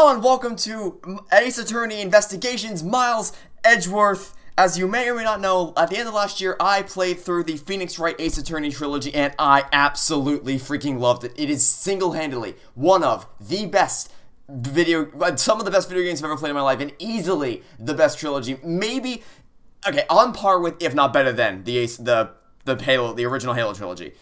Hello and welcome to Ace Attorney Investigations. Miles Edgeworth. As you may or may not know, at the end of last year, I played through the Phoenix Wright Ace Attorney trilogy, and I absolutely freaking loved it. It is single-handedly one of the best some of the best video games I've ever played in my life, and easily the best trilogy. Maybe, okay, on par with, if not better than, the original Halo trilogy.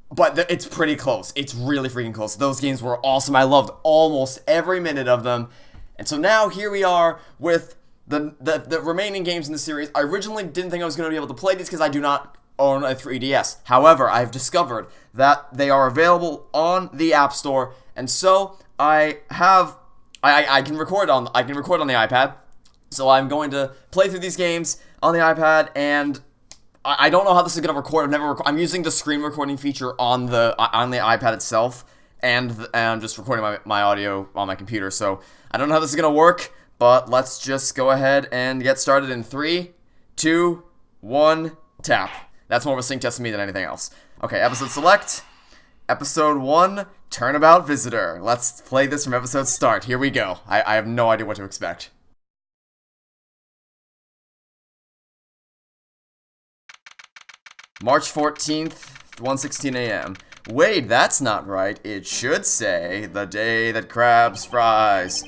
But it's pretty close. It's really freaking close. Those games were awesome. I loved almost every minute of them. And so now here we are with the remaining games in the series. I originally didn't think I was going to be able to play these because I do not own a 3DS. However, I've discovered that they are available on the App Store, and so I can record on the iPad. So I'm going to play through these games on the iPad, and I don't know how this is going to record. I'm using the screen recording feature on the iPad itself, and I'm just recording my audio on my computer. So I don't know how this is going to work, but let's just go ahead and get started in 3, 2, 1, tap. That's more of a sync test to me than anything else. Okay, episode select. Episode 1, Turnabout Visitor. Let's play this from episode start. Here we go. I have no idea what to expect. March 14th, 1:16 a.m. Wait, that's not right. It should say, the day that crabs fries.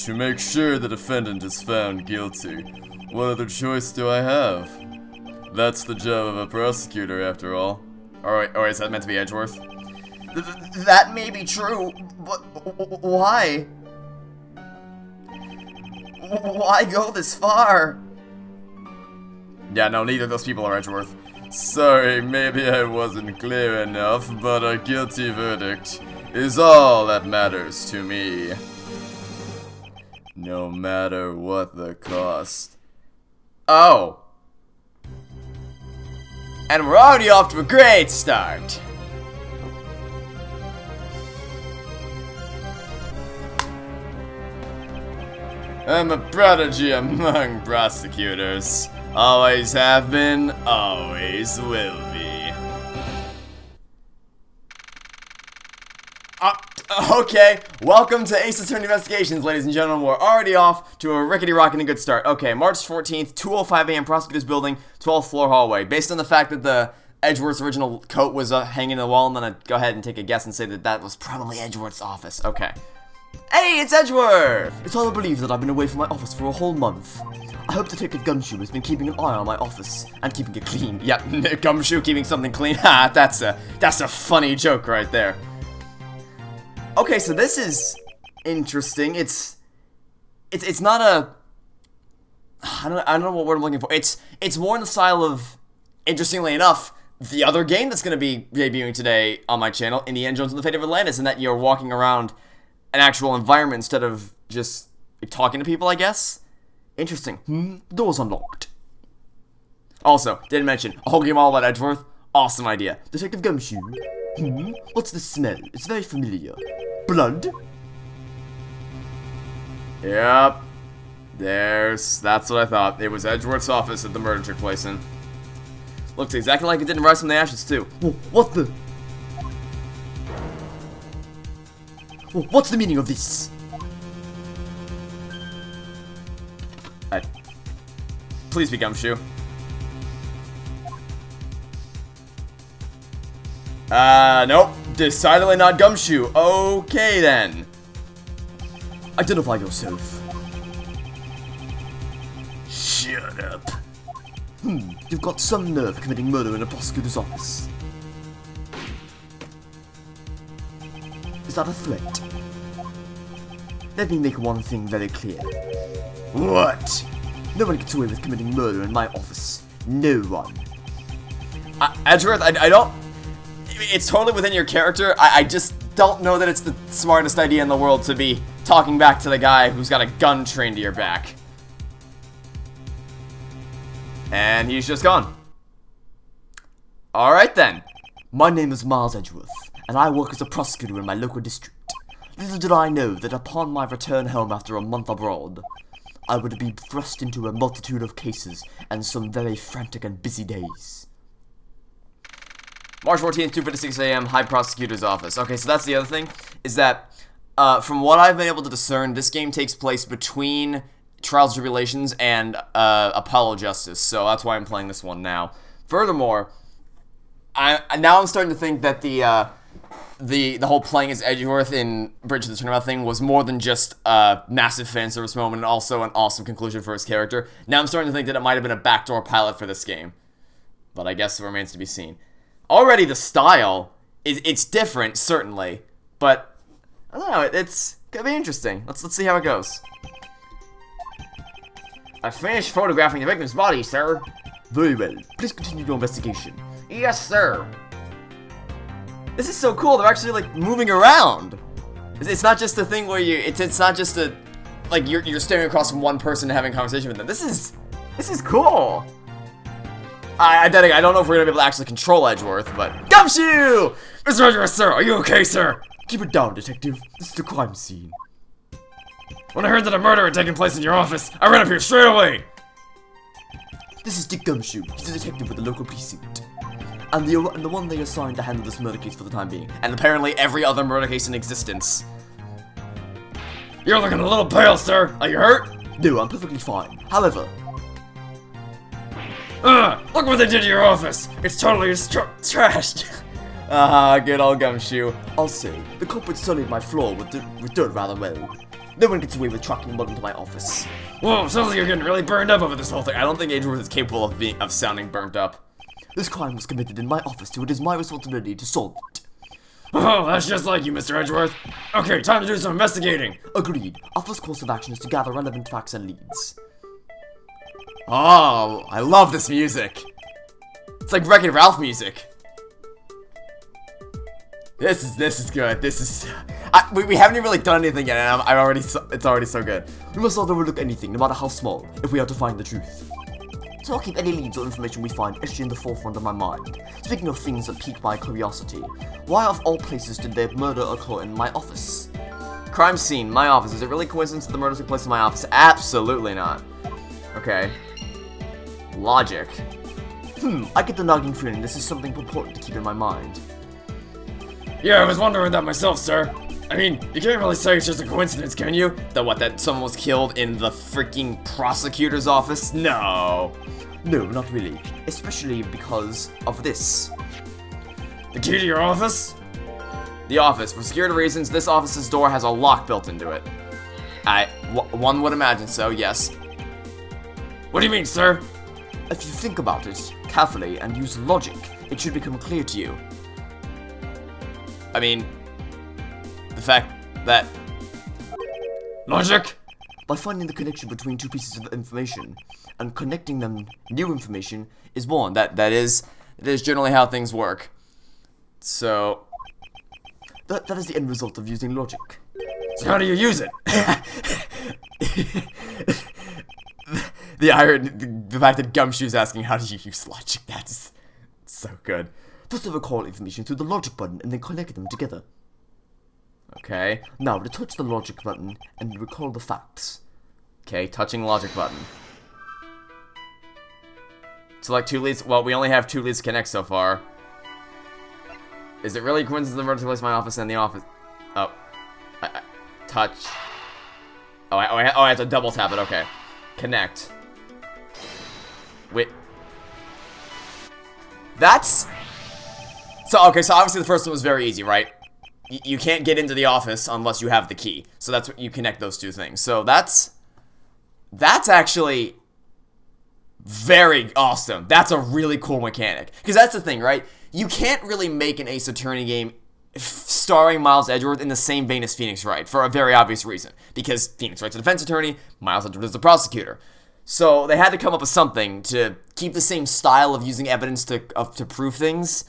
To make sure the defendant is found guilty, what other choice do I have? That's the job of a prosecutor, after all. Or is that meant to be Edgeworth? That may be true, but why? Why go this far? Yeah, no, neither of those people are Edgeworth. Sorry, maybe I wasn't clear enough, but a guilty verdict is all that matters to me. No matter what the cost. Oh. And we're already off to a great start. I'm a prodigy among prosecutors. Always have been, always will be. Okay, welcome to Ace Attorney Investigations, ladies and gentlemen. We're already off to a rickety-rockin' and good start. Okay, March 14th, 2:05 a.m., Prosecutor's Building, 12th floor hallway. Based on the fact that the Edgeworth's original coat was hanging in the wall, I'm gonna go ahead and take a guess and say that that was probably Edgeworth's office. Okay. Hey, it's Edgeworth! It's hard to believe that I've been away from my office for a whole month. I hope Detective Gumshoe has been keeping an eye on my office and keeping it clean. Yeah, Gumshoe keeping something clean. Ha, that's a funny joke right there. Okay, so this is interesting. It's not a, I don't know what word I'm looking for. It's more in the style of, interestingly enough, the other game that's going to be debuting today on my channel, Indiana Jones and the Fate of Atlantis, in that you're walking around an actual environment instead of just talking to people, I guess. Interesting. Door's unlocked. Also, didn't mention, a whole game all about Edgeworth. Awesome idea. Detective Gumshoe. What's the smell? It's very familiar. Blood? Yep. That's what I thought. It was Edgeworth's office that the murder took place in. Looks exactly like it did in Rise from the Ashes, too. What the? What's the meaning of this? Please be Gumshoe. Nope. Decidedly not Gumshoe. Okay, then. Identify yourself. Shut up. You've got some nerve committing murder in a prosecutor's office. Is that a threat? Let me make one thing very clear. What? No one gets away with committing murder in my office. No one. Edgeworth, I don't... It's totally within your character. I just don't know that it's the smartest idea in the world to be talking back to the guy who's got a gun trained to your back. And he's just gone. Alright then. My name is Miles Edgeworth, and I work as a prosecutor in my local district. Little did I know that upon my return home after a month abroad, I would be thrust into a multitude of cases and some very frantic and busy days. March 14th, 2:56 a.m., High Prosecutor's Office. Okay, so that's the other thing, is that From what I've been able to discern, this game takes place between Trials and Tribulations and Apollo Justice, so that's why I'm playing this one now. Furthermore, I'm starting to think that the whole playing as Edgeworth in Bridge to the Turnabout thing was more than just a massive fan service moment and also an awesome conclusion for his character. Now I'm starting to think that it might have been a backdoor pilot for this game, but I guess it remains to be seen. Already the style it's different, certainly, but I don't know. It's gonna be interesting. Let's see how it goes. I finished photographing the victim's body, sir. Very well. Please continue your investigation. Yes, sir. This is so cool. They're actually like moving around. It's not just a thing where it's not just a like you're staring across from one person and having a conversation with them. This is cool. I don't know if we're gonna be able to actually control Edgeworth, but Gumshoe! Mr. Edgeworth, sir, are you okay, sir? Keep it down, detective. This is the crime scene. When I heard that a murder had taken place in your office, I ran up here straight away. This is Dick Gumshoe. He's a detective with the local precinct. And the one they assigned to handle this murder case for the time being. And apparently every other murder case in existence. You're looking a little pale, sir. Are you hurt? No, I'm perfectly fine. However... look what they did to your office. It's totally trashed. Good old Gumshoe. I'll say, the culprit sullied my floor with dirt rather well. No one gets away with tracking mud into my office. Whoa, sounds like you're getting really burned up over this whole thing. I don't think Edgeworth is capable of sounding burnt up. This crime was committed in my office, so it is my responsibility to solve it. Oh, that's just like you, Mr. Edgeworth. Okay, time to do some investigating. Agreed. Our first course of action is to gather relevant facts and leads. Oh, I love this music. It's like Wreck-It Ralph music. This is good. We haven't even really done anything yet, and it's already so good. We must not overlook anything, no matter how small, if we are to find the truth. So I'll keep any leads or information we find etched in the forefront of my mind. Speaking of things that pique my curiosity, why of all places did the murder occur in my office? Crime scene, my office. Is it really coincidence that the murder took place in my office? Absolutely not. Okay. Logic. I get the nagging feeling this is something important to keep in my mind. Yeah, I was wondering that myself, sir. I mean, you can't really say it's just a coincidence, can you? That someone was killed in the freaking prosecutor's office? No. No, not really. Especially because of this. The key to your office? The office. For security reasons, this office's door has a lock built into it. One would imagine so, yes. What do you mean, sir? If you think about it carefully and use logic, it should become clear to you. I mean, the fact that... Logic? By finding the connection between two pieces of information and connecting them, new information is born. That is generally how things work. So... That is the end result of using logic. So how do you use it? The fact that Gumshoe's asking how do you use logic, that's so good. First I recall information through the logic button and then connect them together. Okay, now to touch the logic button and recall the facts. Okay, touching logic button. Select two leads. Well, we only have 2 leads to connect so far. Is it really a coincidence the murder took place in my office and the office? Oh. Touch. Oh, I have to double tap it. Okay. Connect. Wait. That's... So, okay, so obviously the first one was very easy, right? You can't get into the office unless you have the key. So that's what you connect those two things. So that's actually very awesome. That's a really cool mechanic. Because that's the thing, right? You can't really make an Ace Attorney game starring Miles Edgeworth in the same vein as Phoenix Wright, for a very obvious reason. Because Phoenix Wright's a defense attorney, Miles Edgeworth is a prosecutor. So they had to come up with something to keep the same style of using evidence to prove things,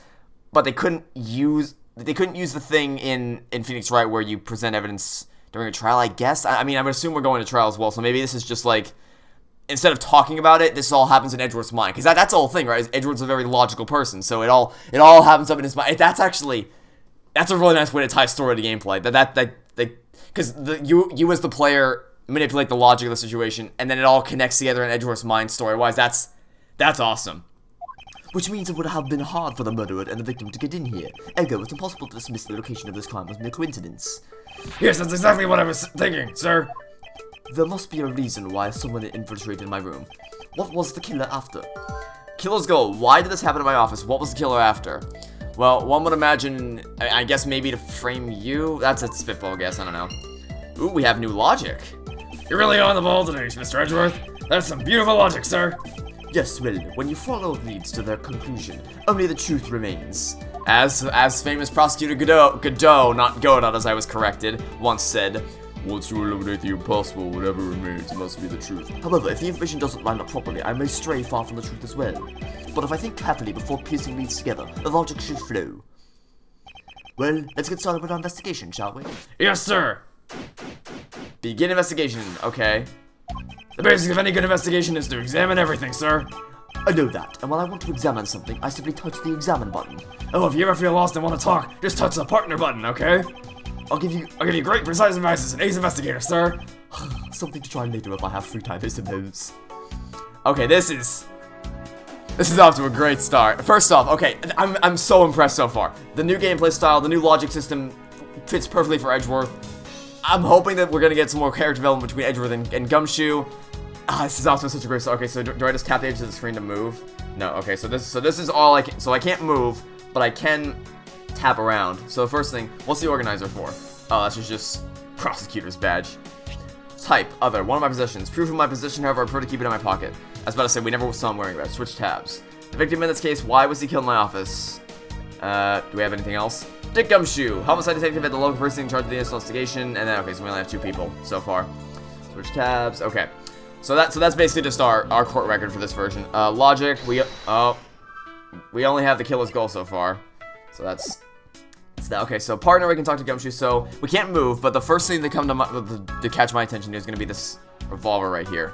but they couldn't use the thing in Phoenix Wright where you present evidence during a trial, I guess. I mean, I would assume we're going to trial as well, so maybe this is just like, instead of talking about it, this all happens in Edgeworth's mind. Because that's the whole thing, right? Edgeworth's a very logical person, so it all happens up in his mind. That's a really nice way to tie story to gameplay. Because you as the player manipulate the logic of the situation, and then it all connects together in Edgeworth's mind story-wise. That's awesome. which means it would have been hard for the murderer and the victim to get in here. Ergo, it's impossible to dismiss the location of this crime as mere coincidence. Yes, that's exactly what I was thinking, sir. There must be a reason why someone infiltrated my room. What was the killer after? Killer's goal. Why did this happen in my office? What was the killer after? Well, one would imagine, I guess maybe to frame you? That's a spitball guess, I don't know. Ooh, we have new logic. You're really on the ball today, Mr. Edgeworth. That's some beautiful logic, sir. Yes, well, when you follow leads to their conclusion, only the truth remains. As famous prosecutor Godot, not Godot as I was corrected, once said, once you eliminate the impossible, whatever remains must be the truth. However, if the information doesn't line up properly, I may stray far from the truth as well. But if I think carefully before piecing leads together, the logic should flow. Well, let's get started with our investigation, shall we? Yes, sir. Begin investigation, okay. The basic of any good investigation is to examine everything, sir. I know that, and when I want to examine something, I simply touch the examine button. Oh, if you ever feel lost and want to talk, just touch the partner button, okay? I'll give you great precise advice as an ace investigator, sir. Something to try later if I have free time, I suppose. Okay, this is off to a great start. First off, okay, I'm so impressed so far. The new gameplay style, the new logic system fits perfectly for Edgeworth. I'm hoping that we're gonna get some more character development between Edgeworth and Gumshoe. This is off to such a great start. Okay, so do I just tap the edge of the screen to move? No. Okay, so this is all I can. So I can't move, but I can tap around. So the first thing, what's the organizer for? Oh, that's just prosecutor's badge. Type, other, one of my possessions. Proof of my position, however, I prefer to keep it in my pocket. I was about to say, we never saw him wearing that. Switch tabs. The victim in this case, why was he killed in my office? Do we have anything else? Dick Gumshoe, homicide detective at the local precinct in charge of the investigation. And then, okay, so we only have 2 people so far. Switch tabs, okay. So that's basically just our court record for this version. Logic, we only have the killer's goal so far. So that's that. Okay, so partner, we can talk to Gumshoe. So we can't move, but the first thing that come to catch my attention is going to be this revolver right here.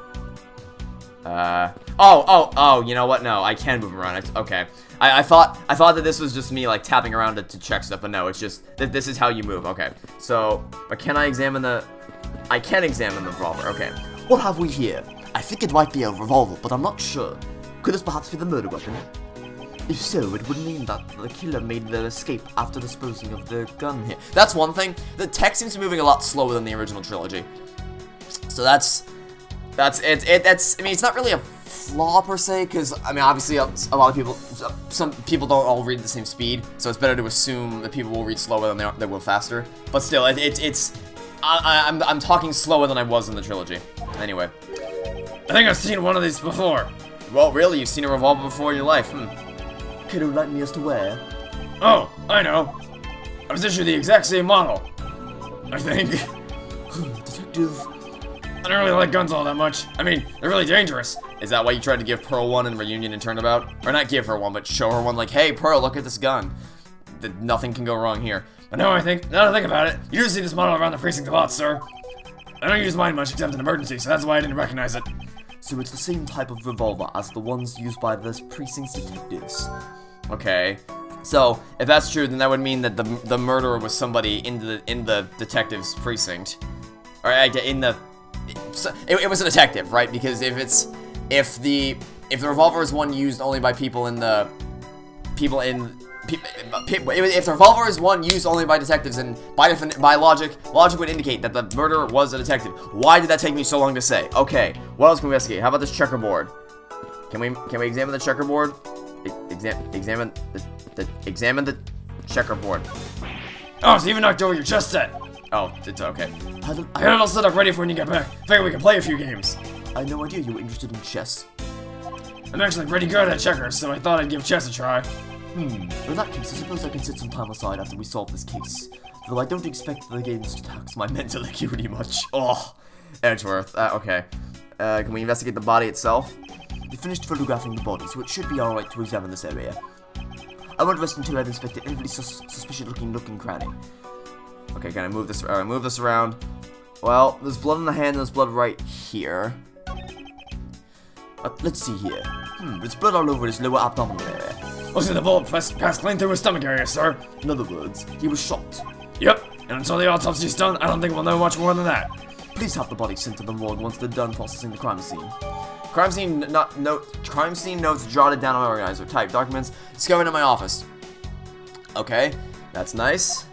Oh, you know what? No, I can move around. Okay. I thought that this was just me like tapping around to check stuff, but no, it's just that this is how you move. Okay. So, but can I examine I can examine the revolver. Okay. What have we here? I think it might be a revolver, but I'm not sure. Could this perhaps be the murder weapon? If so, it would mean that the killer made their escape after disposing of the gun here. That's one thing. The text seems to be moving a lot slower than the original trilogy. So that's it. I mean, it's not really a flaw per se, because I mean, obviously, a lot of people, some people don't all read at the same speed, so it's better to assume that people will read slower than they will faster. But still, I'm talking slower than I was in the trilogy. Anyway, I think I've seen one of these before. Well, really, you've seen a revolver before in your life? Can you enlighten me as to where? Oh, I know. I was issued the exact same model, I think. Detective. I don't really like guns all that much. I mean, they're really dangerous. Is that why you tried to give Pearl one in Reunion and Turnabout? Or not give her one, but show her one like, hey, Pearl, look at this gun. Nothing can go wrong here. But now that I think about it, you do see this model around the precinct a lot, sir. I don't use mine much except in emergency, so that's why I didn't recognize it. So it's the same type of revolver as the ones used by the precinct's detectives. Okay. So, if that's true, then that would mean that the murderer was somebody in the detective's precinct. Or it was a detective, right? Because if the revolver is one used only by if the revolver is one used only by detectives, and by logic would indicate that the murderer was a detective. Why did that take me so long to say? Okay, what else can we investigate? How about this checkerboard? Can we examine the checkerboard? Examine the checkerboard. Oh, so you even knocked over your chess set. Oh, it's okay. I got it all set up ready for when you get back. Figure we can play a few games. I had no idea you were interested in chess. I'm actually pretty good at checkers, so I thought I'd give chess a try. In that case, I suppose I can set some time aside after we solve this case. Though I don't expect the games to tax my mental acuity much. Oh, Edgeworth. Okay. Can we investigate the body itself? We finished photographing the body, so it should be alright to examine this area. I won't rest until I've inspected every suspicious-looking nook and cranny. Okay, can I move this? Move this around. Well, there's blood on the hand and there's blood right here. Let's see here. There's blood all over his lower abdominal area. Looks like the bullet passed clean through his stomach area, sir. In other words, he was shot. Yep, and until the autopsy's done, I don't think we'll know much more than that. Please have the body sent to the morgue once they're done processing the crime scene. Crime scene crime scene notes jotted down on my organizer. Type documents discovered in my office. Okay, that's nice.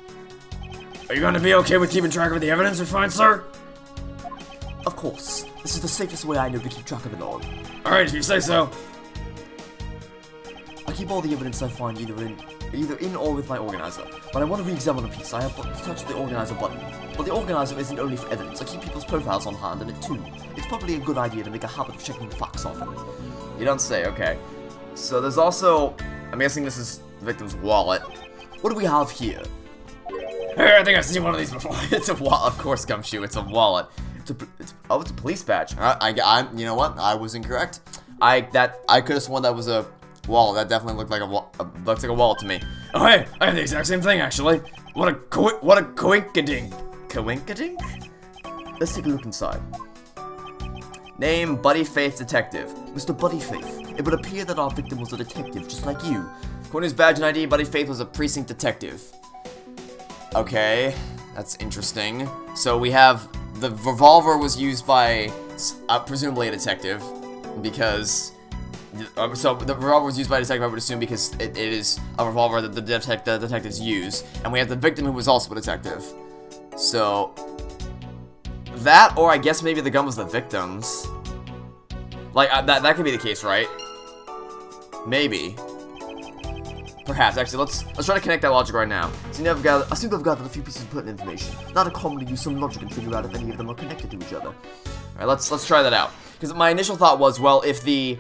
Are you gonna be okay with keeping track of the evidence we find, sir? Of course. This is the safest way I know to keep track of it all. Alright, if you say so. I keep all the evidence I find either in or with my organizer. When I want to re-examine a piece, I have to touch the organizer button. But the organizer isn't only for evidence. I keep people's profiles on hand in it too. It's probably a good idea to make a habit of checking the facts often. You don't say, okay. So there's also, I'm guessing this is the victim's wallet. What do we have here? Hey, I think I've seen one of these before. It's a wallet, of course, Gumshoe. It's a wallet. It's a police badge. You know what? I was incorrect. I could have sworn that was a wallet. That definitely looked like a wallet to me. Oh hey, I have the exact same thing actually. What a coinkadink. Coinkadink? Let's take a look inside. Name, Buddy Faith Detective. Mr. Buddy Faith, it would appear that our victim was a detective, just like you. According to his badge and ID, Buddy Faith was a precinct detective. Okay, that's interesting. So we have the revolver was used by presumably a detective, because so the revolver was used by a detective, I would assume, because it is a revolver that the detectives use, and we have the victim who was also a detective. So that, or I guess maybe the gun was the victim's. Like that could be the case, right? Maybe. Perhaps. Actually, let's try to connect that logic right now. I seem to have gathered a few pieces of pertinent information. Now to calmly use some logic and figure out if any of them are connected to each other. Alright, let's try that out. Because my initial thought was, well, if the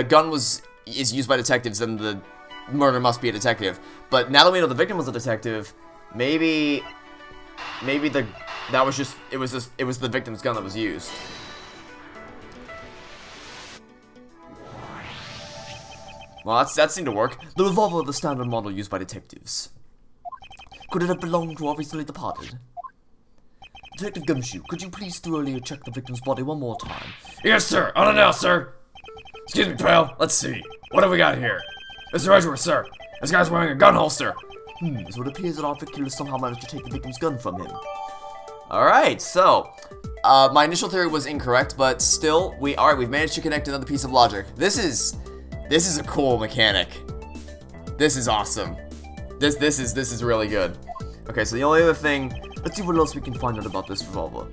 gun is used by detectives, then the murder must be a detective. But now that we know the victim was a detective, maybe it was the victim's gun that was used. Well, that seemed to work. The revolver, the standard model used by detectives. Could it have belonged to our recently departed? Detective Gumshoe, could you please thoroughly check the victim's body one more time? Yes, sir. On it now, sir. Excuse me, pal. Let's see. What have we got here? Mr. Edgeworth, sir. This guy's wearing a gun holster. So it appears that our victim has somehow managed to take the victim's gun from him. Alright, so my initial theory was incorrect, but still, we've managed to connect another piece of logic. This is a cool mechanic. This is awesome. This is really good. Okay, so the only other thing, let's see what else we can find out about this revolver.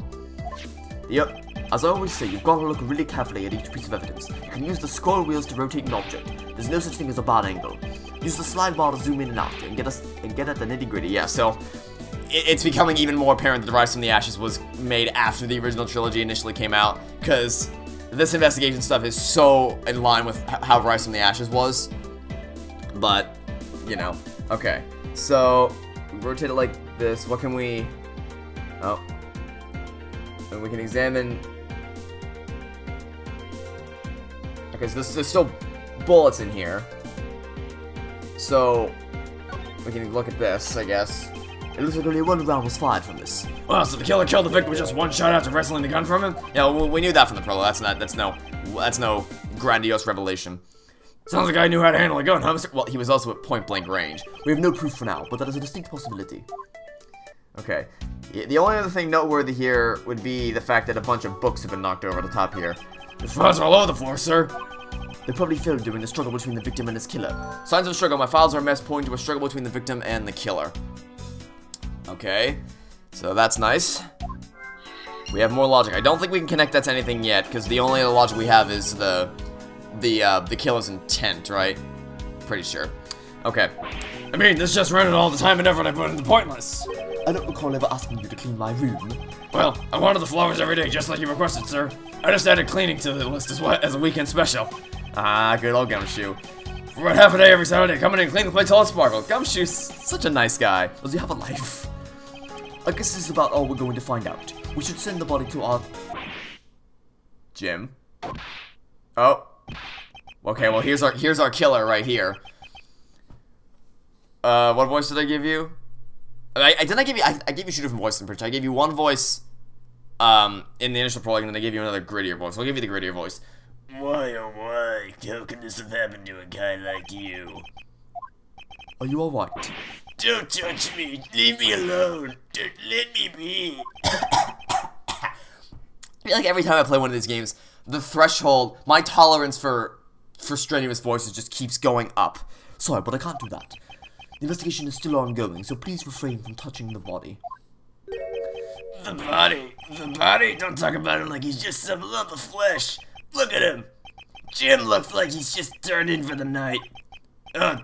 Yep, as I always say, you've got to look really carefully at each piece of evidence. You can use the scroll wheels to rotate an object. There's no such thing as a bad angle. Use the slide bar to zoom in and out and get at the nitty gritty. Yeah, so it's becoming even more apparent that Rise from the Ashes was made after the original trilogy initially came out, because this investigation stuff is so in line with how Rise from the Ashes was. But, you know, okay. So, we rotate it like this. What can we... Oh. And we can examine... Okay, so there's still bullets in here. So, we can look at this, I guess. It looks like only one round was fired from this. Wow, so the killer killed the victim with just one shot after wrestling the gun from him? Yeah, well, we knew that from the prologue. That's no grandiose revelation. Sounds like I knew how to handle a gun, huh? Well, he was also at point-blank range. We have no proof for now, but that is a distinct possibility. Okay. The only other thing noteworthy here would be the fact that a bunch of books have been knocked over the top here. The files are all over the floor, sir. They probably failed during the struggle between the victim and his killer. Signs of a struggle. My files are a mess pointing to a struggle between the victim and the killer. Okay. So that's nice. We have more logic. I don't think we can connect that to anything yet, because the only other logic we have is the killer's intent, right? Pretty sure. Okay. I mean, this just rendered all the time and effort I put into pointless. I don't recall ever asking you to clean my room. Well, I wanted the flowers every day, just like you requested, sir. I just added cleaning to the list as a weekend special. Ah, good old Gumshoe. For about half a day every Saturday, come in and clean the place till it sparkles. Gumshoe's such a nice guy. Does he have a life? I guess this is about all we're going to find out. We should send the body to our... Jim? Oh. Okay, well here's our killer right here. What voice did I give you? I gave you two different voices in particular. I gave you one voice, in the initial prologue, and then I gave you another grittier voice. So I'll give you the grittier voice. Why, oh why, how can this have happened to a guy like you? Are you alright? Don't touch me! Leave me alone! Don't let me be! feel like every time I play one of these games, the threshold, my tolerance for strenuous voices just keeps going up. Sorry, but I can't do that. The investigation is still ongoing, so please refrain from touching the body. The body? Don't talk about him like he's just some lump of flesh. Look at him. Jim looks like he's just turned in for the night.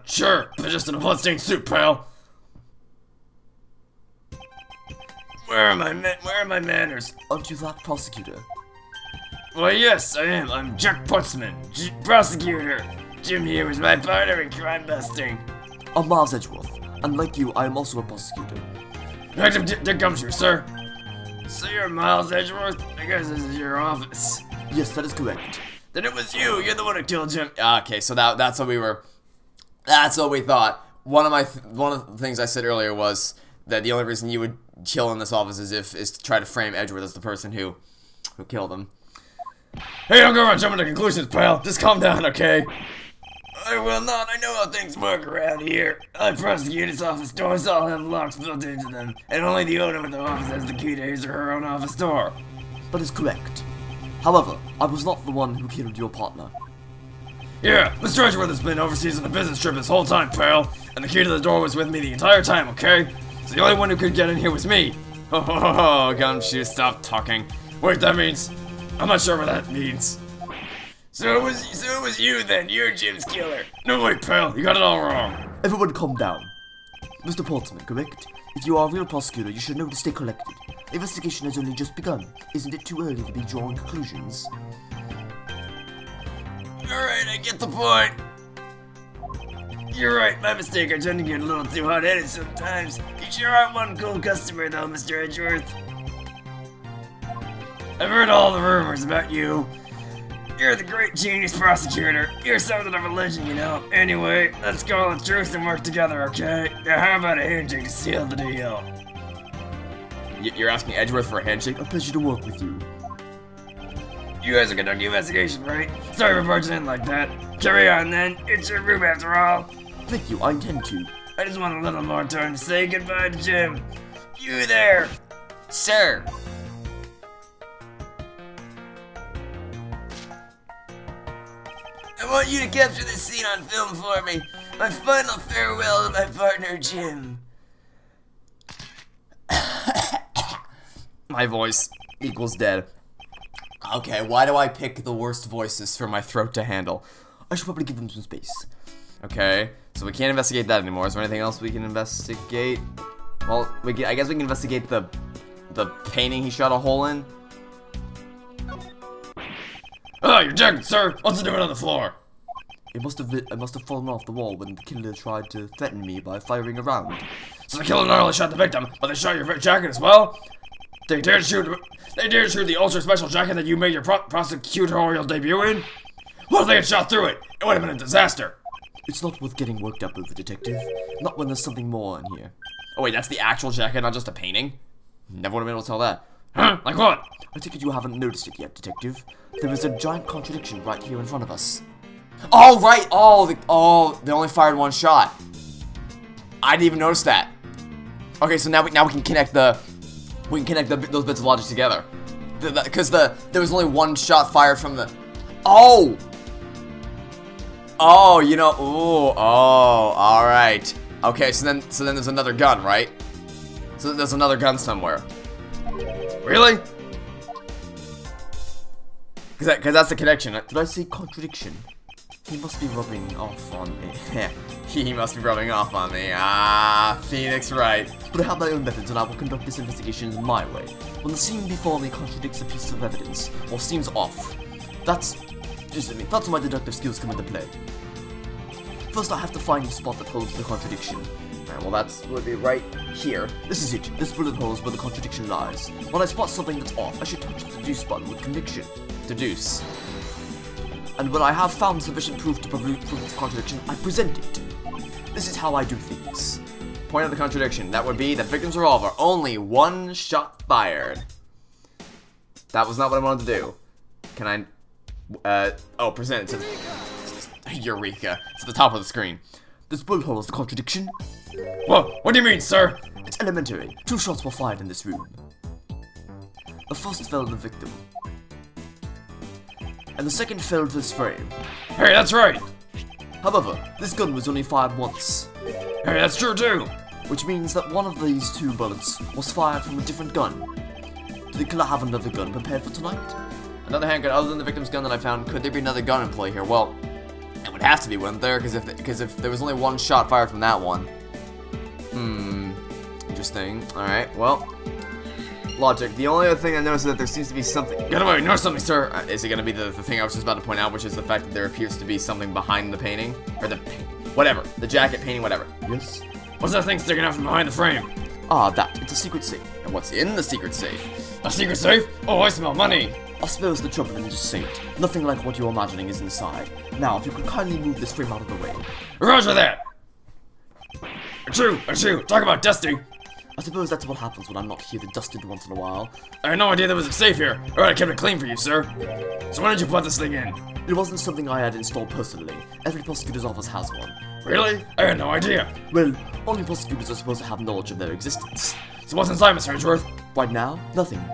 Sure, but just in a bloodstained suit, pal. Where are my manners? Aren't you that prosecutor? Why, yes, I am. I'm Jack Portsmen, prosecutor. Jim here is my partner in crime busting. I'm Miles Edgeworth, and like you, I am also a prosecutor. Detective Dick Gumshoe, sir. So you're Miles Edgeworth? I guess this is your office. Yes, that is correct. Then it was you. You're the one who killed Jim. Okay, so that's what we were. That's what we thought. One of the things I said earlier was that the only reason you would kill in this office is to try to frame Edgeworth as the person who killed him. Hey, don't go around jumping to conclusions, pal. Just calm down, okay? I will not. I know how things work around here. I prosecute his office doors. All have locks built into them, and only the owner of the office has the key to his or her own office door. That is correct. However, I was not the one who killed your partner. Yeah, Mr. Edgeworth has been overseas on a business trip this whole time, pal, and the key to the door was with me the entire time, okay? So the only one who could get in here was me. Oh, Gumshoe, stop talking. Wait, that means... I'm not sure what that means. So it was you then. You're Jim's killer. No, wait, pal. You got it all wrong. Everyone calm down. Mr. Portsmen, correct? If you are a real prosecutor, you should know to stay collected. The investigation has only just begun. Isn't it too early to be drawing conclusions? Alright, I get the point. You're right, my mistake. I tend to get a little too hot-headed sometimes. You sure are one cool customer, though, Mr. Edgeworth. I've heard all the rumors about you. You're the great genius prosecutor. You're something of a legend, you know. Anyway, let's call it truce and work together, okay? Now how about a handshake to seal the deal? You're asking Edgeworth for a handshake? A pleasure to work with you. You guys are conducting the investigation, right? Sorry for barging in like that. Carry on then. It's your room after all. Thank you, I intend to. I just want a little more time to say goodbye to Jim. You there, sir. I want you to capture this scene on film for me. My final farewell to my partner, Jim. My voice equals dead. Okay, why do I pick the worst voices for my throat to handle? I should probably give them some space. Okay, so we can't investigate that anymore. Is there anything else we can investigate? Well, I guess we can investigate the painting he shot a hole in. Oh, your jacket, sir! What's it doing on the floor? It must have fallen off the wall when the killer tried to threaten me by firing a round. So the killer not only shot the victim, but they shot your jacket as well? They dared shoot the ultra special jacket that you made your prosecutorial debut in? What if they had shot through it? It would have been a disaster. It's not worth getting worked up over, detective. Not when there's something more in here. Oh wait, that's the actual jacket, not just a painting? Never would have been able to tell that. Huh? Like what? I take it you haven't noticed it yet, detective. There is a giant contradiction right here in front of us. Oh, right! They only fired one shot. I didn't even notice that. Okay, so now we can connect those bits of logic together. Because there was only one shot fired from the... Oh! Oh, you know, ooh, oh, alright. Okay, so then there's another gun, right? So there's another gun somewhere. Really? Because that's the connection. Did I say contradiction? He must be rubbing off on me. He must be rubbing off on me. Ah, Phoenix, right. But I have my own methods and I will conduct this investigation my way. When the scene before me contradicts a piece of evidence, or seems off, that's when my deductive skills come into play. First I have to find the spot that holds the contradiction. Alright, well would be right here. This is it. This bullet hole is where the contradiction lies. When I spot something that's off, I should touch the deduce button with conviction. Deduce. And when I have found sufficient proof to prove the contradiction, I present it. This is how I do things. Point of the contradiction. That would be the victim's revolver. Only one shot fired. That was not what I wanted to do. Can I... oh, present. It says... Eureka. It's at the top of the screen. This bullet hole is the contradiction. Whoa, what do you mean, sir? It's elementary. 2 shots were fired in this room. The first fell on the victim. and the second fell to this frame. Hey, that's right! However, this gun was only fired once, Hey, that's true too! which means that one of these 2 bullets was fired from a different gun. Did the killer have another gun prepared for tonight? Another handgun other than the victim's gun that I found. Could there be another gun in play here? Well, it would have to be, wouldn't there? Because if there was only 1 shot fired from that one. Interesting. Alright, well. Logic. The only other thing I noticed is that there seems to be something. Get away, know something, sir! Is it going to be the thing I was just about to point out, which is the fact that there appears to be something behind the painting? Or the whatever. The jacket, painting, whatever. Yes? What's that thing sticking out from behind the frame? Ah, that. It's a secret safe. And what's in the secret safe? A secret safe? Oh, I smell money! I suppose the trouble in just saying it. Nothing like what you're imagining is inside. Now, if you could kindly move this frame out of the way. Roger that! Achoo! Talk about dusty! I suppose that's what happens when I'm not here to dust it once in a while. I had no idea there was a safe here. Alright, I kept it clean for you, sir. So when did you put this thing in? It wasn't something I had installed personally. Every prosecutor's office has one. Really? I had no idea. Well, only prosecutors are supposed to have knowledge of their existence. So what's inside, Mr. Edgeworth? Right now, nothing.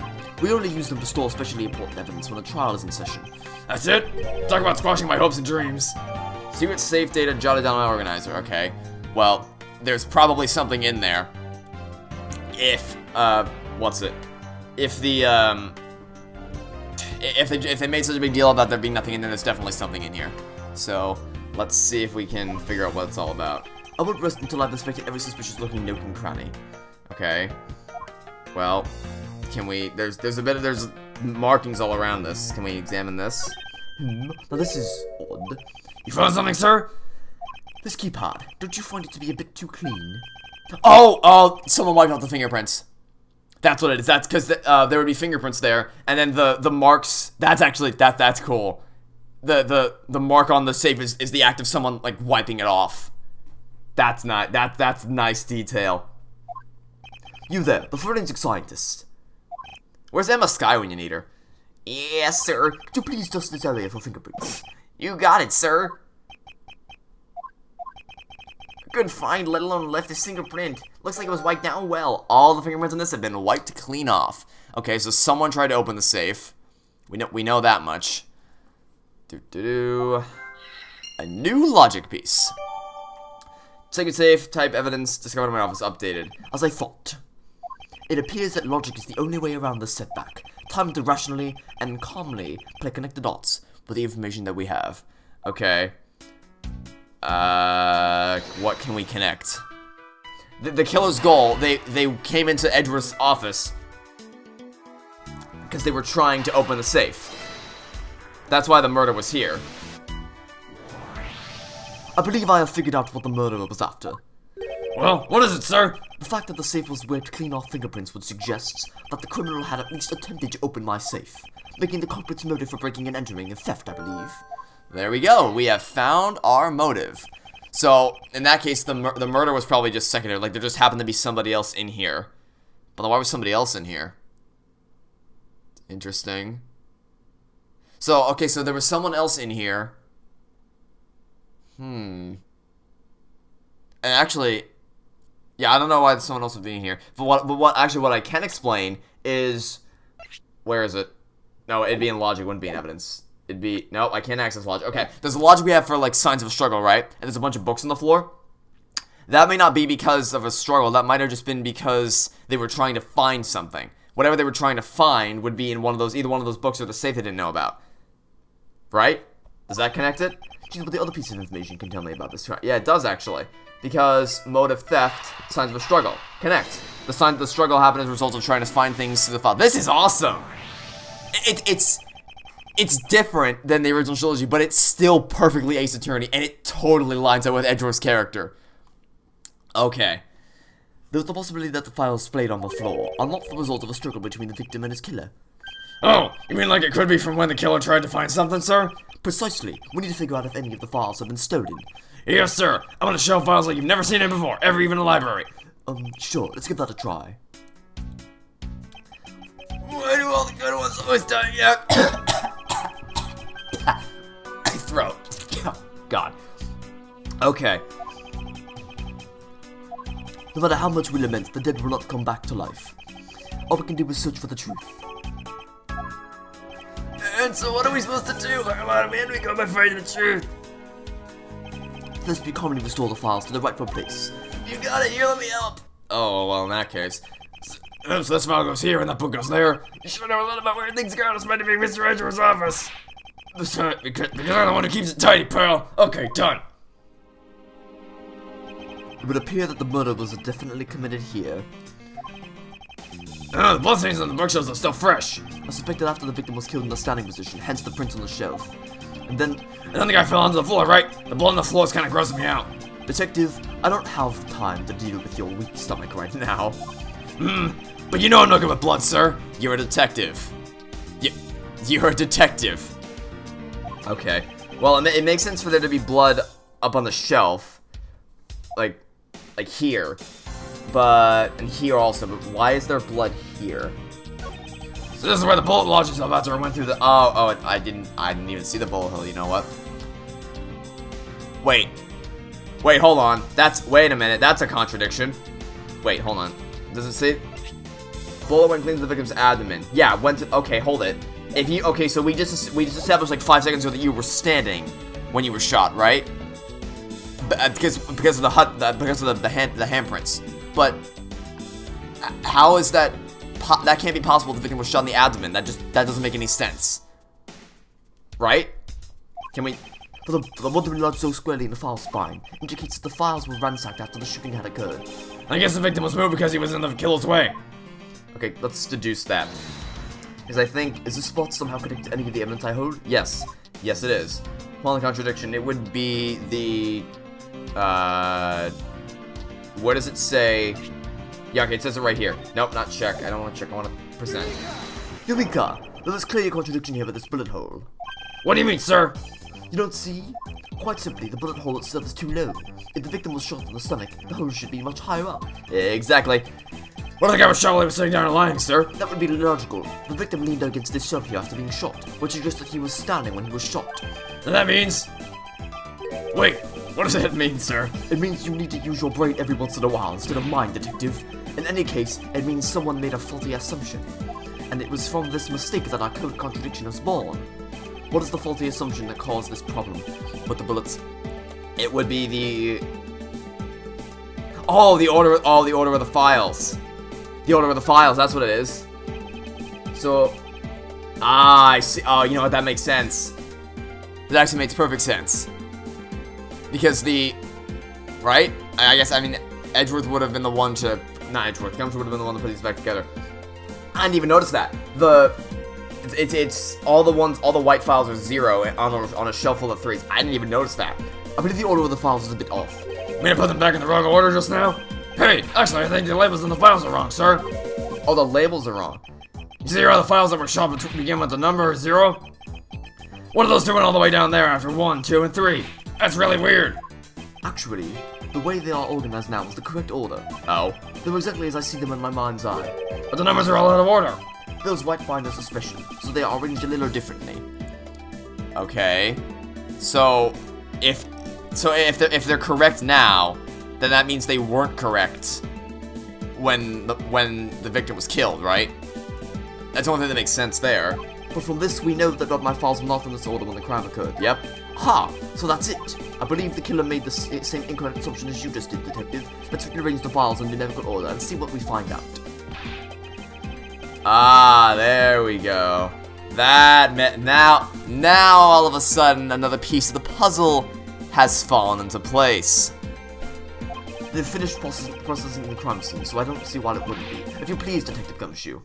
We only use them to store especially important evidence when a trial is in session. That's it? Talk about squashing my hopes and dreams. Secret safe data jotted down on my organizer, okay. Well, there's probably something in there. If, what's it? If the, if they made such a big deal about there being nothing in there, there's definitely something in here. So, let's see if we can figure out what it's all about. I won't rest until I've inspected every suspicious-looking nook and cranny. Okay. Well, can we, there's markings all around this. Can we examine this? Now this is odd. You found something, sir? This keypad, don't you find it to be a bit too clean? Oh, someone wiped out the fingerprints. That's what it is. That's because there would be fingerprints there, and then the marks. That's actually that's cool. The mark on the safe is the act of someone like wiping it off. That's not that's nice detail. You there, the forensic scientist. Where's Emma Skye when you need her? Yes, sir. Could you please dust this area for fingerprints? You got it, sir. Couldn't find, let alone left a fingerprint. Looks like it was wiped down well. All the fingerprints on this have been wiped clean off. Okay, so someone tried to open the safe. We know that much. A new logic piece. Second safe, type evidence, discovered in my office, updated. As I thought. It appears that logic is the only way around this setback. Time to rationally and calmly connect the dots with the information that we have. Okay. What can we connect? The killer's goal, they came into Edgeworth's office because they were trying to open the safe. That's why the murder was here. I believe I have figured out what the murderer was after. Well, what is it, sir? The fact that the safe was wiped clean off fingerprints would suggest that the criminal had at least attempted to open my safe, making the culprit's motive for breaking and entering a theft, I believe. There we go. We have found our motive. So, in that case, the murder was probably just secondary. Like, there just happened to be somebody else in here. But then why was somebody else in here? Interesting. So, okay, so there was someone else in here. And actually, yeah, I don't know why someone else would be in here. But what I can explain is, where is it? No, it'd be in logic, wouldn't be in evidence. It'd be, no, I can't access logic. Okay, there's a logic we have for, like, signs of a struggle, right? And there's a bunch of books on the floor. That may not be because of a struggle. That might have just been because they were trying to find something. Whatever they were trying to find would be in one of those, either one of those books or the safe they didn't know about. Right? Does that connect it? Geez, but the other piece of information can tell me about this. Yeah, it does, actually. Because motive theft, signs of a struggle. Connect. The sign of the struggle happened as a result of trying to find things through the file. This is awesome! It's different than the original trilogy, but it's still perfectly Ace Attorney, and it totally lines up with Edgeworth's character. Okay. There's the possibility that the files splayed on the floor are not the result of a struggle between the victim and his killer. Oh, you mean like it could be from when the killer tried to find something, sir? Precisely. We need to figure out if any of the files have been stolen. Yes, sir. I'm gonna show files like you've never seen it before, ever even in a library. Sure. Let's give that a try. Why do all the good ones always die? Yeah. Throat. God. Okay. No matter how much we lament, the dead will not come back to life. All we can do is search for the truth. And so what are we supposed to do? Like a lot of men, we go by fighting the truth. First, we commonly restore the files to the rightful place. You got it, here, let me help. Oh, well, in that case. So this file goes here and that book goes there. You should know a lot about where things go. It's meant to be Mr. Edgeworth's office. Because I'm the one who keeps it tidy, pal. Okay, done. It would appear that the murder was definitely committed here. The bloodstains on the bookshelves are still fresh. I suspect that after the victim was killed in a standing position, hence the prints on the shelf. And then the guy fell onto the floor, right? The blood on the floor is kind of grossing me out. Detective, I don't have time to deal with your weak stomach right now. But you know I'm not good with blood, sir. You're a detective. You're a detective. Okay. Well, it makes sense for there to be blood up on the shelf. Like here. And here also, but why is there blood here? So this is where the bullet lodged itself after I went through the... I didn't even see the bullet hole, you know what? Wait, hold on. Wait a minute, that's a contradiction. Wait, hold on. Does it say... Bullet went clean to the victim's abdomen. Yeah, okay, hold it. So we just established like 5 seconds ago that you were standing when you were shot, right? Because of the handprints. But how is that? That can't be possible. The victim was shot in the abdomen. That doesn't make any sense, right? Can we? The blood to be lodged so squarely in the file spine indicates that the files were ransacked after the shooting had occurred. I guess the victim was moved because he was in the killer's way. Okay, let's deduce that. Because I think, is this spot somehow connected to any of the evidence I hold? Yes. Yes, it is. Upon the contradiction, it would be the, what does it say? Yeah, okay, it says it right here. Nope, not check. I don't want to check, I want to present. Eureka! There is clearly a contradiction here with this bullet hole. What do you mean, sir? You don't see? Quite simply, the bullet hole itself is too low. If the victim was shot in the stomach, the hole should be much higher up. Exactly. What if the guy was shot while he was sitting down and lying, sir? That would be logical. The victim leaned against this shelf here after being shot, which suggests that he was standing when he was shot. And that means... Wait, what does that mean, sir? It means you need to use your brain every once in a while instead of mine, detective. In any case, it means someone made a faulty assumption. And it was from this mistake that our code contradiction was born. What is the faulty assumption that caused this problem with the bullets? It would be the... the order of the files. The order of the files, that's what it is. So, I see. Oh, you know what? That makes sense. It actually makes perfect sense. Because right? I guess, Edgeworth would have been the one to, not Edgeworth, Confront would have been the one to put these back together. I didn't even notice that. It's all the white files are 0 on a shelf full of 3s. I didn't even notice that. I believe the order of the files is a bit off. You mean I put them back in the wrong order just now? Hey, actually, I think the labels in the files are wrong, sir. Oh, the labels are wrong. You see here are the files that were shot begin with the number 0? What are those doing all the way down there after 1, 2, and 3? That's really weird. Actually, the way they are organized now is the correct order. Oh? They're exactly as I see them in my mind's eye. But the numbers are all out of order. Those white binders are special, so they are arranged a little differently. Okay. So if they're correct now, then that means they weren't correct when the victim was killed, right? That's the only thing that makes sense there. But from this, we know that my files were not in this order when the crime occurred. Yep. Ha! So that's it. I believe the killer made the same incorrect assumption as you just did, detective. Let's rearrange the files in numerical order and see what we find out. Ah, there we go. Now all of a sudden, another piece of the puzzle has fallen into place. They've finished processing the crime scene, so I don't see why it wouldn't be. If you please, Detective Gumshoe.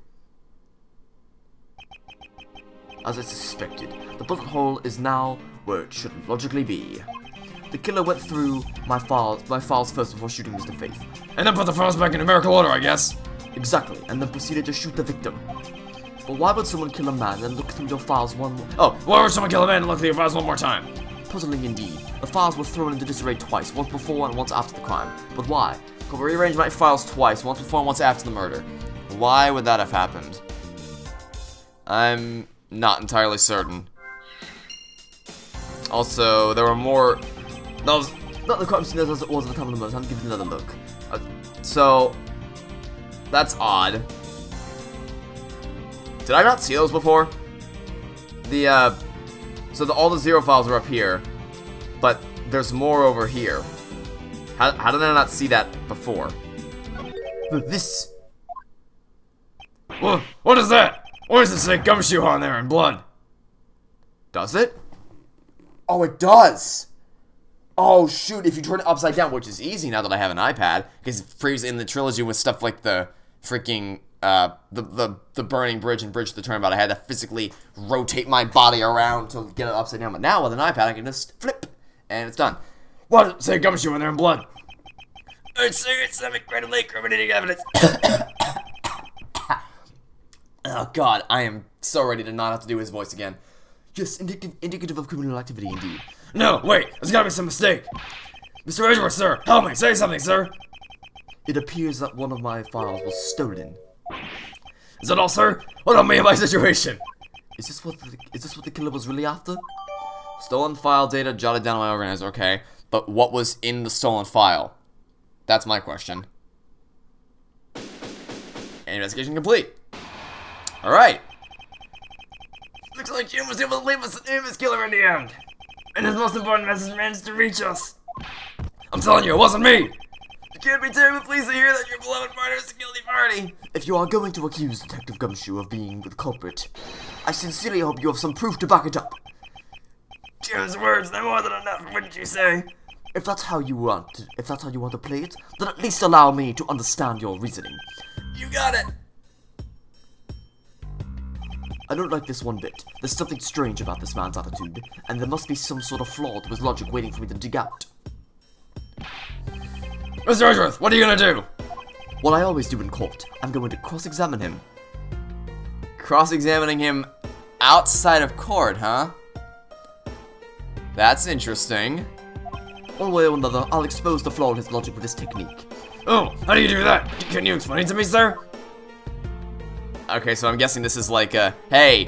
As I suspected, the bullet hole is now where it should logically be. The killer went through my files first before shooting Mr. Faith. And then put the files back in numerical order, I guess. Exactly, and then proceeded to shoot the victim. But why would someone kill a man and look through your files one more? Oh, why would someone kill a man and look through your files one more time? Puzzling indeed. The files were thrown into disarray twice, once before and once after the crime. But why? Could we rearrange my files twice, once before and once after the murder? Why would that have happened? I'm not entirely certain. Also, there were more... That was not the crime scene as it was at the time of the murder. I'm giving it another look. So... That's odd. Did I not see those before? all the 0 files are up here, but there's more over here. How did I not see that before? This. What is that? Why does it say gumshoe on there in blood? Does it? Oh, it does! Oh, shoot, if you turn it upside down, which is easy now that I have an iPad, because it frees in the trilogy with stuff like the freaking, the burning bridge and bridge to the turnabout. I had to physically rotate my body around to get it upside down, but now with an iPad, I can just flip, and it's done. What does it say gumshoe on there in blood? It's some incredibly incriminating evidence. Oh, God, I am so ready to not have to do his voice again. Yes, indicative of criminal activity, indeed. No, wait, there's gotta be some mistake. Mr. Edgeworth, sir, help me, say something, sir. It appears that one of my files was stolen. Is that all, sir? What about me and my situation? Is this what the killer was really after? Stolen file data jotted down on my organizer, okay. But what was in the stolen file? That's my question. Investigation complete. Alright. Looks like Jim was able to leave us the name of his killer in the end. And his most important message managed to reach us. I'm telling you, it wasn't me! You can't be terribly pleased to hear that your beloved partner is the guilty party. If you are going to accuse Detective Gumshoe of being the culprit, I sincerely hope you have some proof to back it up. Jim's words, they're more than enough, wouldn't you say? If that's how you want to play it, then at least allow me to understand your reasoning. You got it! I don't like this one bit. There's something strange about this man's attitude, and there must be some sort of flaw to his logic waiting for me to dig out. Mr. Edgeworth, what are you gonna do? What I always do in court, I'm going to cross-examine him. Cross-examining him outside of court, huh? That's interesting. One way or another, I'll expose the flaw in his logic with this technique. Oh, how do you do that? Can you explain it to me, sir? Okay, so I'm guessing this is like a, hey,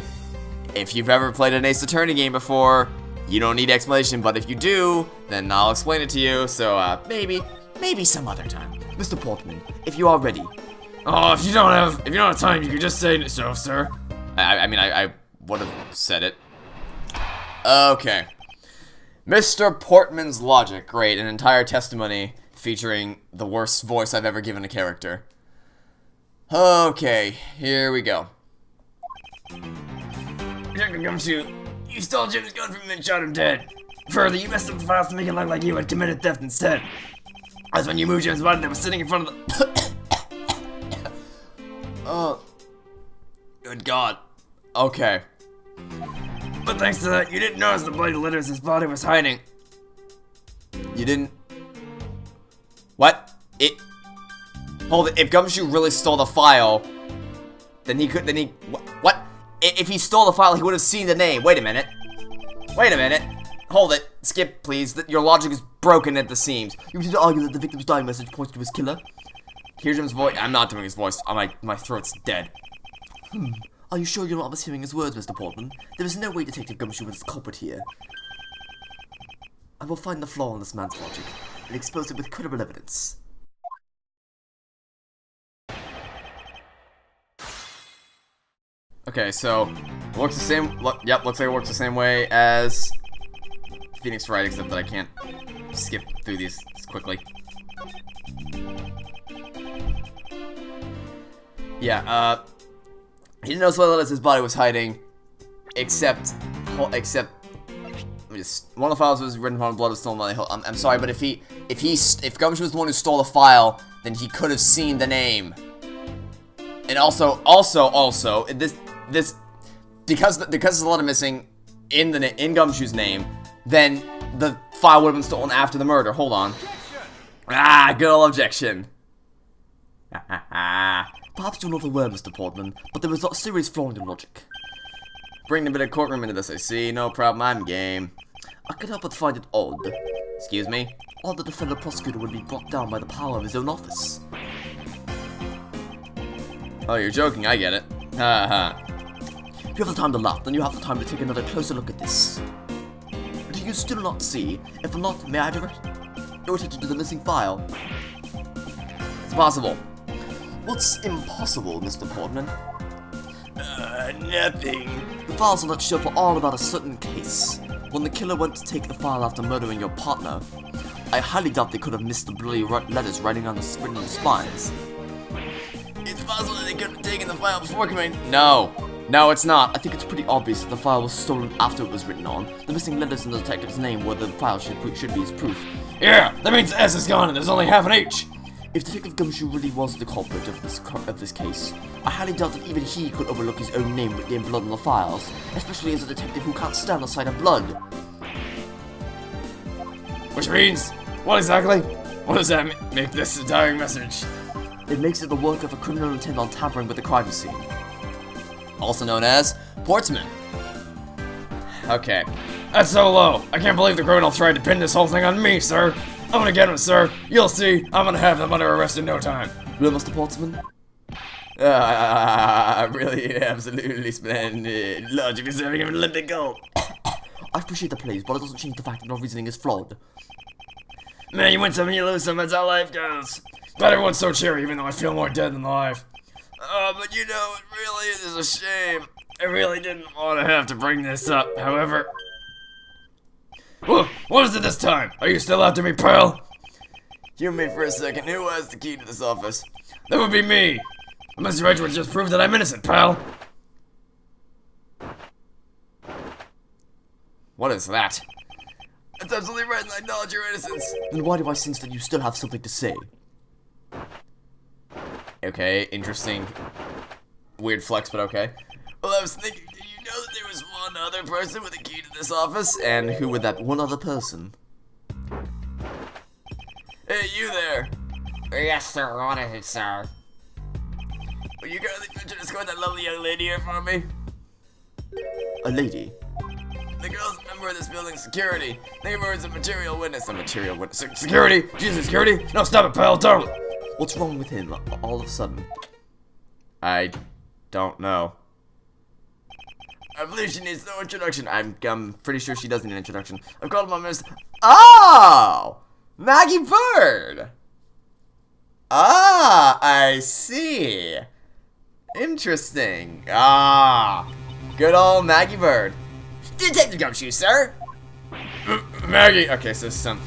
if you've ever played an Ace Attorney game before, you don't need explanation, but if you do, then I'll explain it to you, so, maybe some other time. Mr. Portman, if you are ready. Oh, if you don't have time, you could just say so, sir. I mean, I would have said it. Okay. Mr. Portman's logic. Great, an entire testimony featuring the worst voice I've ever given a character. Okay, here we go. Detective Gumshoe, you stole Jim's gun from him and shot him dead. Further, you messed up the files to make it look like you had committed theft instead. That's when you moved Jim's body that was sitting in front of the... Oh. Good God. Okay. But thanks to that, you didn't notice the bloody litters his body was hiding. You didn't... What? Hold it, if Gumshoe really stole the file, then what? If he stole the file, he would have seen the name. Wait a minute. Hold it. Skip, please. Your logic is broken at the seams. You need to argue that the victim's dying message points to his killer? Hear Jim's voice. I'm not doing his voice. My throat's dead. Are you sure you're not mishearing his words, Mr. Portman? There is no way Detective Gumshoe is the culprit here. I will find the flaw in this man's logic and expose it with credible evidence. Okay, so it works the same. Yep, looks like it works the same way as Phoenix Wright, except that I can't skip through these quickly. Yeah, he didn't know as well as his body was hiding, except one of the files was written upon blood was stolen by the hill. I'm sorry, but if Gumshoe was the one who stole the file, then he could have seen the name. And also, this because there's a letter missing in Gumshoe's name, then the file would have been stolen after the murder. Hold on. Ah, good old objection. Perhaps you're not aware, Mr. Portman, but there is a serious flaw in your logic. Bring the bit of courtroom into this, I see. No problem, I'm game. I could help but find it odd. Excuse me? Odd that the fellow prosecutor would be brought down by the power of his own office. Oh, you're joking, I get it. Ha ha. If you have the time to laugh, then you have the time to take another closer look at this. Do you still not see? If not, may I direct you to the missing file? It's possible. What's impossible, Mr. Portman? Nothing. The files on that shelf are all about a certain case. When the killer went to take the file after murdering your partner, I highly doubt they could have missed the bloody letters writing on the spines. It's possible that they could have taken the file before committing. No, it's not. I think it's pretty obvious that the file was stolen after it was written on. The missing letters in the detective's name where the file should be as proof. Yeah, that means the S is gone and there's only half an H. If Detective Gumshoe really was the culprit of this case, I highly doubt that even he could overlook his own name written in blood on the files, especially as a detective who can't stand the sight of blood. Which means, what exactly? What does that make this a dying message? It makes it the work of a criminal intent on tampering with the crime scene. Also known as Portsmen. Okay. That's so low. I can't believe the criminal tried to pin this whole thing on me, sir. I'm gonna get him, sir. You'll see. I'm gonna have them under arrest in no time. Real Mr. Portsman? Really, absolutely splendid. Logic deserving of an Olympic gold. I appreciate the praise, but it doesn't change the fact that our reasoning is flawed. Man, you win some and you lose some. That's how life goes. But everyone's so cheery, even though I feel more dead than alive. But you know, it really is a shame. I really didn't want to have to bring this up, however. Whoa, what is it this time? Are you still after me, Pearl? Hear me for a second. Who has the key to this office? That would be me. Mr. Edgeworth just proved that I'm innocent, pal. What is that? That's absolutely right, and I acknowledge your innocence. Then why do I sense that you still have something to say? Okay, interesting. Weird flex, but okay. Well, I was thinking, did you know that there was one other person with a key to this office? And who would that one other person? Hey, you there. Yes, sir. What is it, sir? Will you kindly venture to escort that lovely young lady here for me? A lady? The girl's a member of this building's security. Think of her as a material witness. A material witness? Security? Jesus, security? No, stop it, pal. Don't. What's wrong with him all of a sudden? I don't know. I believe she needs no introduction. I'm pretty sure she does need an introduction. I've called my miss. Oh! Maggie Bird! Ah, I see. Interesting. Ah, good old Maggie Bird. Detective Gumshoe, sir. Maggie. Okay, so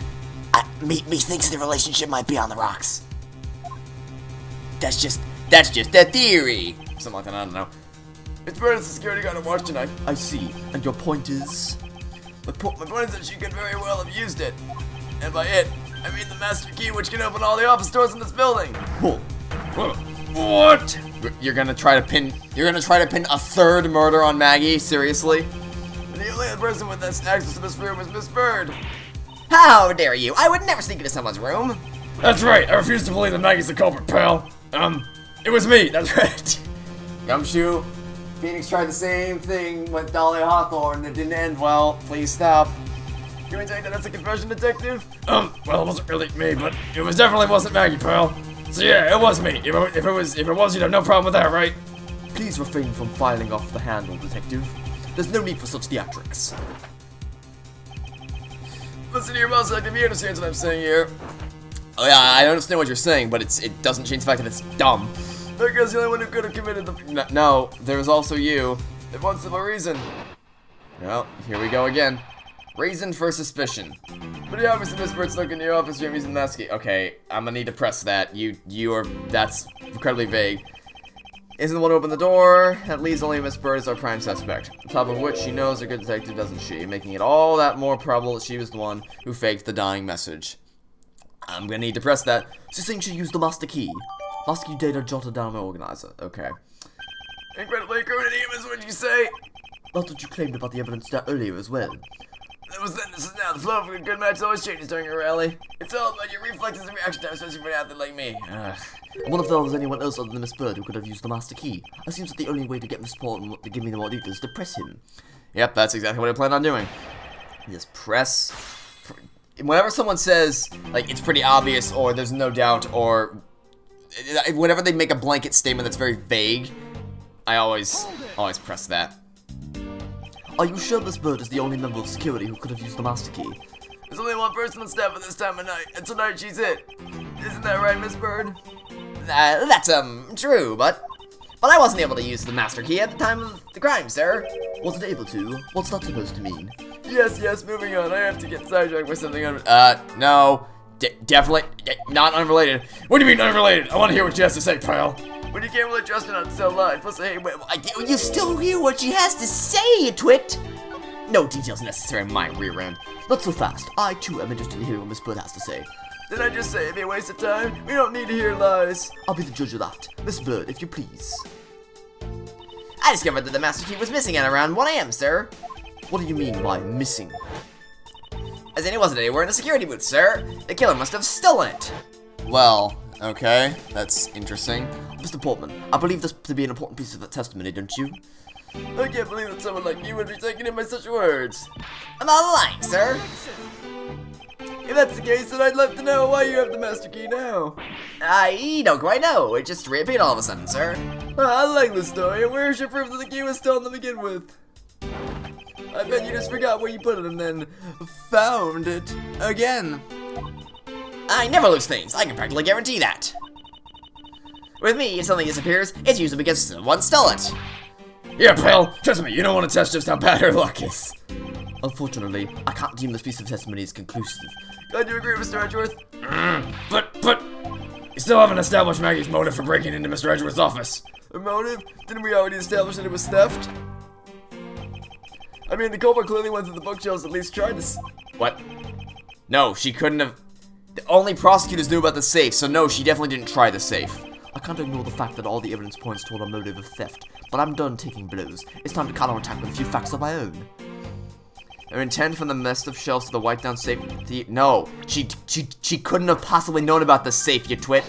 Methinks the relationship might be on the rocks. That's just a theory. Something like that, I don't know. It's Bird as the security guard on watch tonight. I see. And your point is? My point is that she could very well have used it. And by it, I mean the master key which can open all the office doors in this building. Whoa. What? You're gonna try to pin a third murder on Maggie? Seriously? The only other person with this access to this room is Miss Bird. How dare you? I would never sneak into someone's room. That's right. I refuse to believe that Maggie's the culprit, pal. It was me. That's right. Gumshoe, Phoenix tried the same thing with Dolly Hawthorne. It didn't end well. Please stop. You mean take that as a confession, detective? Well, it wasn't really me, but it definitely wasn't Maggie, pal. So yeah, it was me. If it was, you'd have no problem with that, right? Please refrain from filing off the handle, detective. There's no need for such theatrics. Listen to your mouse, detective. You understand what I'm saying here. Oh yeah, I understand what you're saying, but it doesn't change the fact that it's dumb. That girl's the only one who could have committed the. No, there's also you. It wants a reason. Well, here we go again. Reason for suspicion. Pretty obvious that Miss Bird's stuck in your office room using the mask key. Okay, I'm gonna need to press that. That's incredibly vague. Isn't the one who opened the door? That leaves only Miss Bird as our prime suspect. On top of which, she knows a good detective, doesn't she? Making it all that more probable that she was the one who faked the dying message. I'm gonna need to press that. So saying she used the master key. Master key data jotted down my organizer. Okay. Incredibly incriminating, is what you say? That's what you claimed about the evidence earlier as well. That was then, this is now. The flow of a good match always changes during a rally. It's all about your reflexes and reaction time, especially for an athlete like me. I wonder if there was anyone else other than Miss Bird who could have used the master key. It seems that the only way to get Miss Portman to give me the more details is to press him. Yep, that's exactly what I plan on doing. Just press. Whenever someone says, like, it's pretty obvious, or there's no doubt, or whenever they make a blanket statement that's very vague, I always press that. Are you sure Miss Bird is the only member of security who could have used the master key? There's only one person on staff at this time of night, and tonight she's it. Isn't that right, Miss Bird? That's, true, but But I wasn't able to use the master key at the time of the crime, sir. Wasn't able to? What's that supposed to mean? Yes, moving on. I have to get sidetracked with something No. Definitely not unrelated. What do you mean unrelated? I want to hear what she has to say, pal. When you can't really trust it on so live. Plus, hey, you still hear what she has to say, you twit? No details necessary on my rear end. Not so fast. I, too, am interested in hearing what Miss Bird has to say. Did I just say it'd be a waste of time? We don't need to hear lies. I'll be the judge of that. Miss Bird, if you please. I discovered that the master key was missing at around 1 AM, sir. What do you mean by missing? As in, it wasn't anywhere in the security booth, sir. The killer must have stolen it. Well, okay. That's interesting. Mr. Portman, I believe this to be an important piece of testimony, don't you? I can't believe that someone like you would be taken in by such words. I'm not lying, sir. If that's the case, then I'd love to know why you have the master key now. I don't quite know. It just reappeared all of a sudden, sir. I like this story. And where's your proof that the key was stolen to begin with? I bet you just forgot where you put it and then found it again. I never lose things. I can practically guarantee that. With me, if something disappears, it's usually because someone stole it. Yeah, pal. Trust me, you don't want to test just how bad her luck is. Unfortunately, I can't deem this piece of testimony as conclusive. Glad you agree, Mr. Edgeworth. But, you still haven't established Maggie's motive for breaking into Mr. Edgeworth's office. Her motive? Didn't we already establish that it was theft? I mean, the culprit clearly went through the bookshelves, at least tried to What? No, she couldn't have. Only prosecutors knew about the safe, so no, she definitely didn't try the safe. I can't ignore the fact that all the evidence points toward a motive of theft, but I'm done taking blows. It's time to counterattack with a few facts of my own. Her intent from the messed up shelves to the wiped down safe. No, she couldn't have possibly known about the safe, you twit.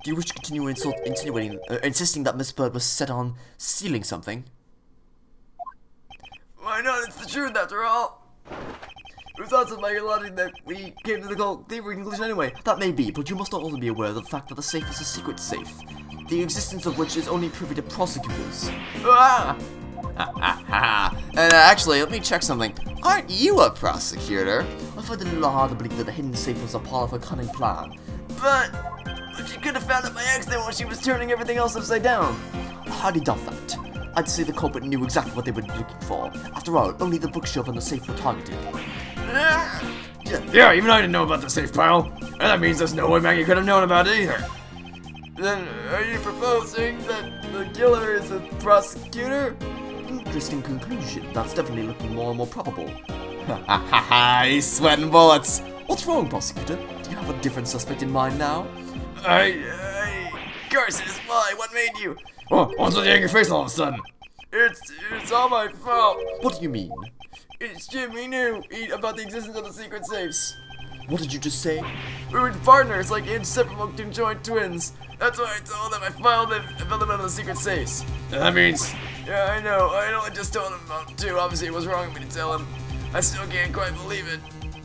Do you wish to continue insisting that Miss Bird was set on stealing something? Why not? It's the truth, after all. It was also by your logic that we came to the conclusion anyway. That may be, but you must also be aware of the fact that the safe is a secret safe, the existence of which is only privy to prosecutors. Ah! And actually, let me check something. Aren't you a prosecutor? I find it a little hard to believe that the hidden safe was a part of a cunning plan. But she could have found it by accident when she was turning everything else upside down. I highly doubt that. I'd say the culprit knew exactly what they were looking for. After all, only the bookshelf and the safe were targeted. Yeah, even I didn't know about the safe, pal. And that means there's no way Maggie could have known about it either. Then, are you proposing that the killer is a prosecutor? Interesting conclusion. That's definitely looking more and more probable. He's sweating bullets. What's wrong, prosecutor? Do you have a different suspect in mind now? Curses, why? What made you? Oh, what's with the angry face all of a sudden? It's all my fault. What do you mean? It's Jim, he knew about the existence of the secret safes. What did you just say? We were partners, like inseparable conjoined twins. That's why I told him I found them out of the secret safes. And that means... Yeah, I know. I only just told him about two. Obviously, it was wrong of me to tell him. I still can't quite believe it.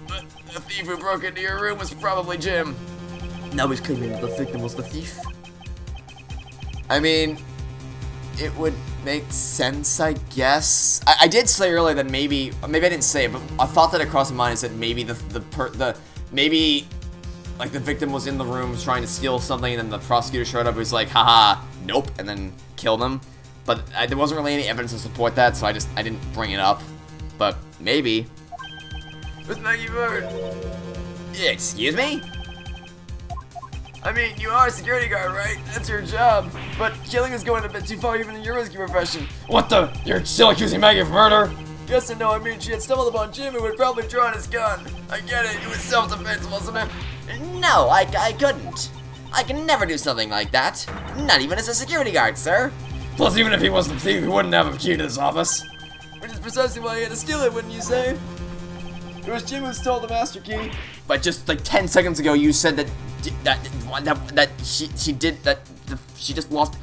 But the thief who broke into your room was probably Jim. Now he's claiming that the victim was the thief? I mean, it would make sense, I guess. I did say earlier that maybe I didn't say it, but I thought that across my mind is that maybe maybe like the victim was in the room trying to steal something, and then the prosecutor showed up and was like, haha, nope, and then killed him. But there wasn't really any evidence to support that, so I didn't bring it up. But maybe. Miss Maggie Bird. Excuse me? I mean, you are a security guard, right? That's your job. But killing is going a bit too far even in your risky profession. What the? You're still accusing Maggie of murder? Yes and no, I mean, she had stumbled upon Jim who would probably drawn his gun. I get it, it was self-defense, wasn't it? No, I couldn't. I can never do something like that. Not even as a security guard, sir. Plus, even if he wasn't a thief, he wouldn't have a key to this office. Which is precisely why he had to steal it, wouldn't you say? It was Jim who stole the master key. But just like 10 seconds ago, you said that she just lost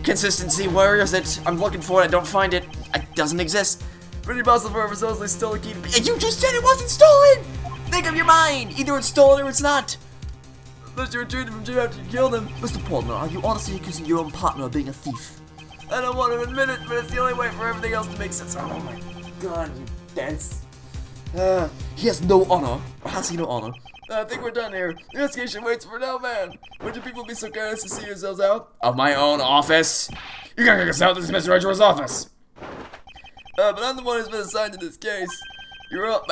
consistency. Where is it? I'm looking for it. I don't find it. It doesn't exist. Pretty possible whoever supposedly stole the key to be. You just said it wasn't stolen. Make up your mind. Either it's stolen or it's not. Unless you retrieved it from Jim after you killed him. Mr. Portman, are you honestly accusing your own partner of being a thief? I don't want to admit it, but it's the only way for everything else to make sense. Oh my god, you dense. He has no honor. Or has he no honor? I think we're done here. The investigation waits for no man. Would you people be so kind as to see yourselves out? Of my own office? You gotta kick us out. This is Mr. Edgeworth's office. But I'm the one who's been assigned to this case. You're up.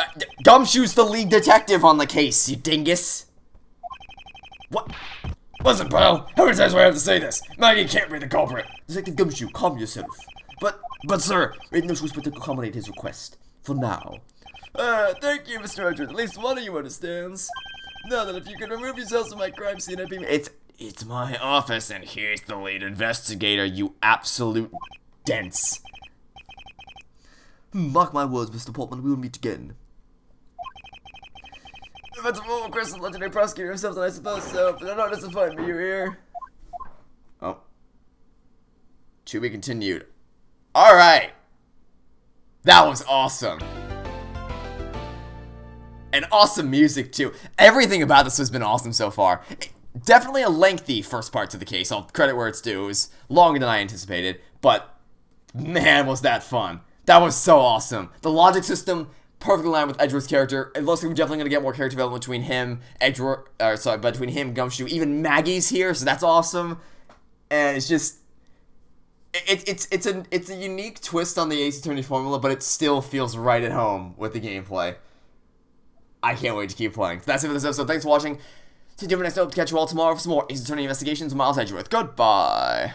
Gumshoe's the lead detective on the case, you dingus. What? Listen, pal. How many times do I have to say this? Maggie can't be the culprit. Detective Gumshoe, calm yourself. But sir, We have no choice but to accommodate his request. For now. Thank you, Mr. Edgeworth. At least one of you understands. Now then, if you could remove yourselves from my crime scene, I'd be... it's my office, and here's the lead investigator, you absolute dense. Mark my words, Mr. Portman, we will meet again. If it's a full request of legendary prosecutor himself, then I suppose so. But I know it doesn't find me. You're here. Oh. To be continued. Alright. That was awesome. And awesome music, too. Everything about this has been awesome so far. Definitely a lengthy first part to the case. I'll credit where it's due. It was longer than I anticipated. But, man, was that fun. That was so awesome. The logic system, perfectly aligned with Edgeworth's character. It looks like we're definitely going to get more character development between him, between him, Gumshoe. Even Maggie's here, so that's awesome. And it's just... It's a unique twist on the Ace Attorney formula, but it still feels right at home with the gameplay. I can't wait to keep playing. So that's it for this episode. Thanks for watching. See you next episode. Catch you all tomorrow for some more Ace Attorney Investigations with Miles Edgeworth. Goodbye.